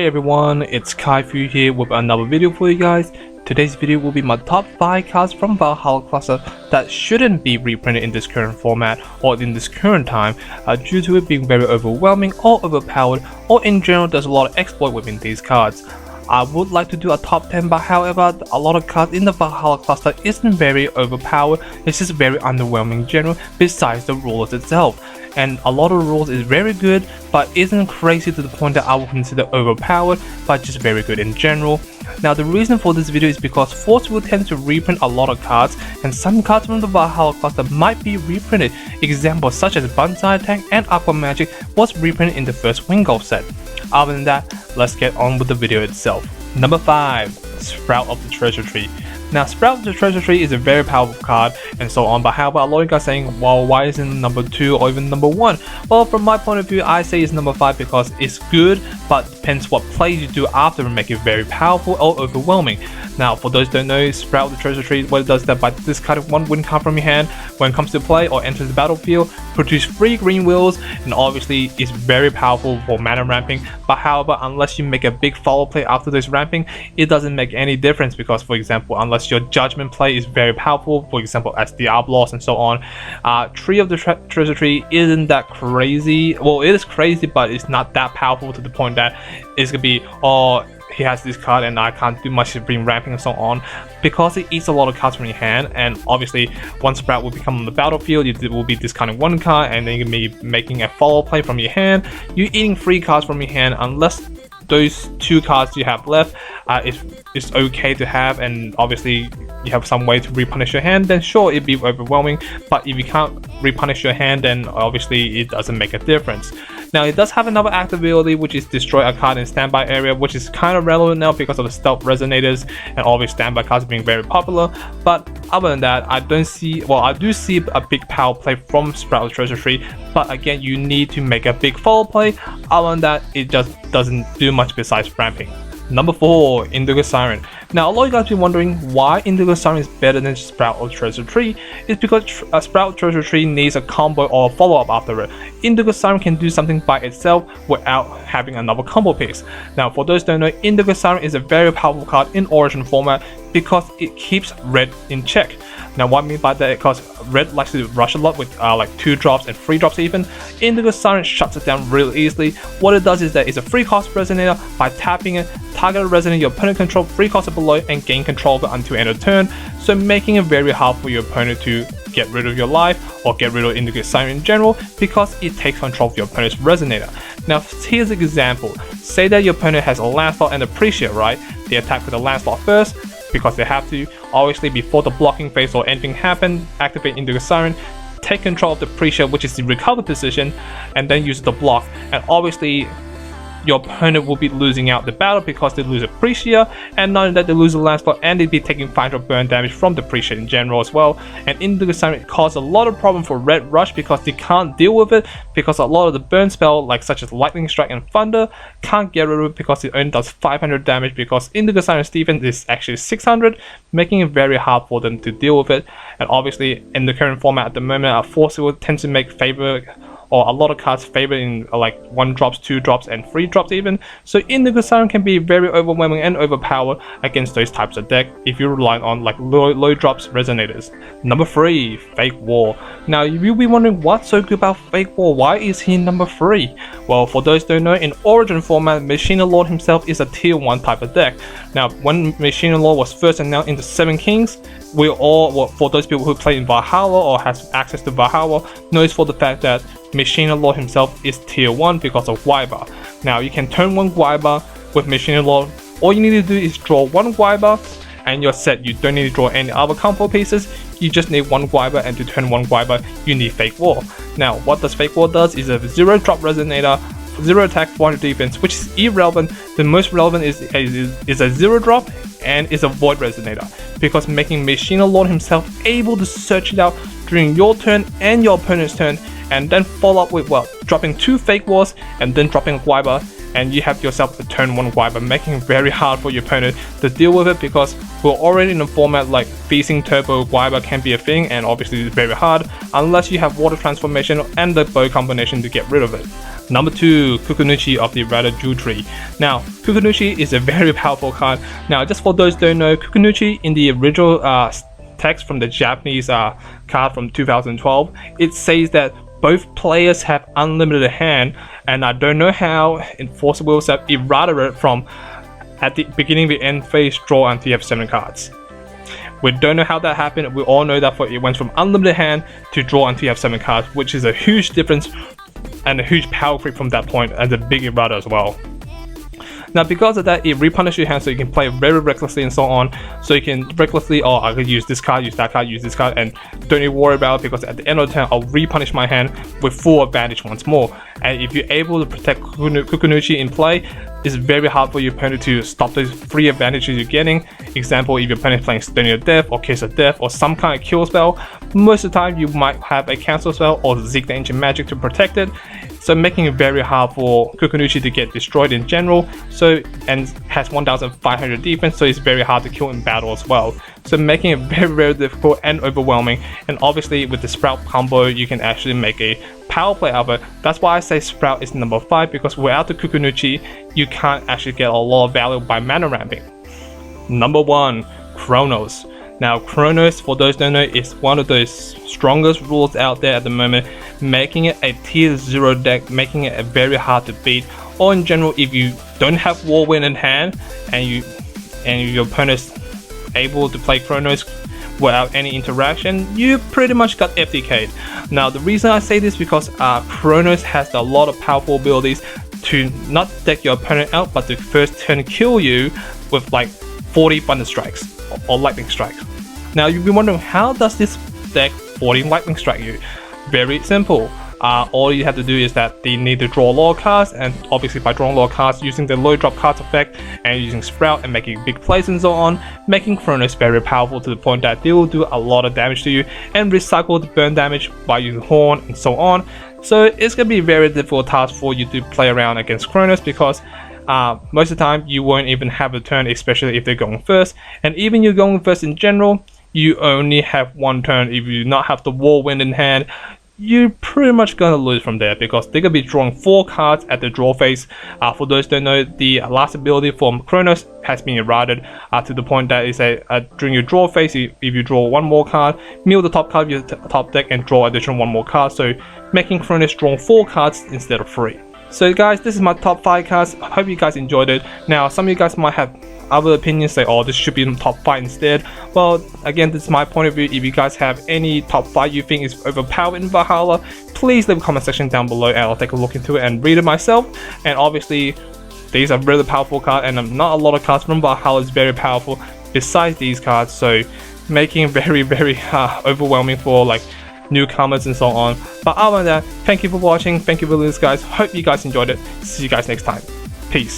Hi everyone, it's Kaifu here with another video for you guys. Today's video will be my top 5 cards from Valhalla cluster that shouldn't be reprinted in this current format or in this current time due to it being very overwhelming or overpowered, or in general there's a lot of exploit within these cards. I would like to do a top 10, but however a lot of cards in the Valhalla cluster isn't very overpowered, it's just very underwhelming in general besides the rules itself. And a lot of the rules is very good but isn't crazy to the point that I would consider overpowered, but just very good in general. Now the reason for this video is because Force will tend to reprint a lot of cards, and some cards from the Valhalla cluster might be reprinted. Examples such as Bonsai Tank and Aqua Magic was reprinted in the first Wingolf set. Other than that, let's get on with the video itself. Number 5. Sprout of the Treasure Tree. Now Sprout of the Treasure Tree is a very powerful card and so on, but however a lot of you guys saying, well, why isn't number 2 or even number 1? Well, from my point of view, I say it's number 5 because it's good, but depends what plays you do after to make it very powerful or overwhelming. Now for those that don't know, Sprout of the Treasure Tree, what it does is that by discarding one win card from your hand when it comes to play or enters the battlefield, produce 3 green wheels, and obviously it's very powerful for mana ramping. But however, unless you make a big follow play after this ramping, it doesn't make any difference, because for example, unless your judgment play is very powerful, for example as Diablos and so on, Tree of the Treasure Tree isn't that crazy. Well, it is crazy, but it's not that powerful to the point that it's gonna be, oh, he has this card and I can't do much to bring ramping and so on, because it eats a lot of cards from your hand. And obviously once Sprout will become on the battlefield, you will be discarding one card and then you can be making a follow play from your hand. You're eating 3 cards from your hand unless those 2 cards you have left it's okay to have, and obviously you have some way to repunish your hand, then sure, it'd be overwhelming. But if you can't repunish your hand, then obviously it doesn't make a difference. Now it does have another active ability, which is destroy a card in standby area, which is kind of relevant now because of the stealth resonators and obviously standby cards being very popular. But other than that, I don't see, well, I do see a big power play from Sprout of the Treasure Tree, but again, you need to make a big follow play. Other than that, it just doesn't do much besides ramping. Number 4. Indigo Siren. Now a lot of you guys be wondering why Indigo Siren is better than Sprout of Treasure Tree. It's because Sprout Treasure Tree needs a combo or a follow-up after it. Indigo Siren can do something by itself without having another combo piece. Now for those that don't know, Indigo Siren is a very powerful card in Origin format because it keeps red in check. Now what I mean by that, because red likes to rush a lot with like 2 drops and 3 drops even, Indigo Siren shuts it down really easily. What it does is that it's a free cost resonator. By tapping it, target a resonator your opponent control, free cost it below, and gain control of it until end of turn, so making it very hard for your opponent to get rid of your life or get rid of Indigo Siren in general, because it takes control of your opponent's resonator. Now here's an example. Say that your opponent has a Lancelot and a Appreciate, right? They attack with the Lancelot first, because they have to. Obviously before the blocking phase or anything happen, activate Indigo Siren, take control of the Appreciate, which is the recover position, and then use the block. And obviously your opponent will be losing out the battle because they lose Appreciate, and not only that, they lose the Lancelot and they'd be taking 500 burn damage from the Appreciate in general as well. And Indigo Siren causes a lot of problem for Red Rush because they can't deal with it, because a lot of the burn spell like such as Lightning Strike and Thunder can't get rid of it because it only does 500 damage, because Indigo Siren's defense is actually 600, making it very hard for them to deal with it. And obviously in the current format at the moment, Force will tend to make favor, or a lot of cards favor in like 1 drops, 2 drops, and 3 drops even. So Indigo Siren can be very overwhelming and overpowered against those types of deck if you rely on like low drops resonators. Number 3. Fake War. Now you'll be wondering what's so good about Fake War, why is he number 3? Well, for those that don't know, in Origin format, Machina Lord himself is a tier 1 type of deck. Now when Machina Lord was first announced in the 7 Kings, we all, well, for those people who play in Valhalla or has access to Valhalla, knows for the fact that Machina Lord himself is tier 1 because of Guaiba. Now you can turn 1 Guaiba with Machina Lord. All you need to do is draw 1 Guaiba and you're set. You don't need to draw any other combo pieces. You just need 1 Guaiba, and to turn 1 Guaiba you need Fake War. Now what does Fake War does is a 0 drop resonator, 0 attack, 400 defense, which is irrelevant. The most relevant is a 0 drop and is a void resonator, because making Machina Lord himself able to search it out during your turn and your opponent's turn, and then follow up with, well, dropping 2 Fake Wars and then dropping a Guaiba, and you have yourself a turn 1 wiper, making it very hard for your opponent to deal with it, because we're already in a format like Feasting Turbo wiper can be a thing, and obviously it's very hard unless you have water transformation and the bow combination to get rid of it. Number 2, Kukunuchi of the Errata Jewel Tree. Now, Kukunuchi is a very powerful card. Now, just for those who don't know, Kukunuchi in the original text from the Japanese card from 2012, it says that both players have unlimited hand, and I don't know how Enforcer will have errata it from at the beginning of the end phase draw until you have 7 cards. We don't know how that happened. We all know that it went from unlimited hand to draw until you have 7 cards, which is a huge difference and a huge power creep from that point, and a big errata as well. Now, because of that, it replenishes your hand, so you can play very recklessly and so on. So you can recklessly, oh, I could use this card, use that card, use this card, and don't even worry about it, because at the end of the turn, I'll replenish my hand with full advantage once more. And if you're able to protect Kukunuchi in play, it's very hard for your opponent to stop those free advantages you're getting. Example, if your opponent is playing Stony of Death or Case of Death or some kind of kill spell, most of the time you might have a cancel spell or Zeke the Ancient Magic to protect it. So making it very hard for Kukunuchi to get destroyed in general, and has 1500 defense, so it's very hard to kill in battle as well. So making it very difficult and overwhelming, and obviously with the Sprout combo you can actually make a power play of it. That's why I say Sprout is number 5, because without the Kukunuchi you can't actually get a lot of value by mana ramping. Number 1, Chronos. Now, Chronos, for those who don't know, is one of those strongest rules out there at the moment, making it a tier 0 deck, making it very hard to beat. Or in general, if you don't have Whirlwind in hand and your opponent's able to play Chronos without any interaction, you pretty much got FDK'd. Now, the reason I say this is because Chronos has a lot of powerful abilities to not deck your opponent out, but to first turn kill you with like 40 Thunder Strikes or Lightning Strikes. Now, you'll be wondering, how does this deck 40 Lightning Strike you? Very simple. All you have to do is that they need to draw a lot of cards, and obviously by drawing a lot of cards, using the low drop cards effect and using Sprout and making big plays and so on, making Chronos very powerful to the point that they will do a lot of damage to you and recycle the burn damage by using Horn and so on. So it's going to be a very difficult task for you to play around against Chronos, because most of the time you won't even have a turn, especially if they're going first, and even you're going first in general, you only have 1 turn. If you do not have the Whirlwind in hand, you're pretty much gonna lose from there, because they're gonna be drawing 4 cards at the draw phase. For those who don't know, the last ability from Chronos has been errated to the point that is during your draw phase, if you draw 1 more card, mill the top card of your top deck and draw additional 1 more card, so making Chronos draw 4 cards instead of 3. So guys, this is my top 5 cards. I hope you guys enjoyed it. Now, some of you guys might have other opinions, say, oh, this should be in top 5 instead. Well, again, this is my point of view. If you guys have any top 5 you think is overpowered in Valhalla, please leave a comment section down below and I'll take a look into it and read it myself. And obviously, these are really powerful cards, and not a lot of cards from Valhalla is very powerful besides these cards, so making it very overwhelming for like newcomers and so on. But other than that, thank you for watching, thank you for this guys, hope you guys enjoyed it, see you guys next time, peace.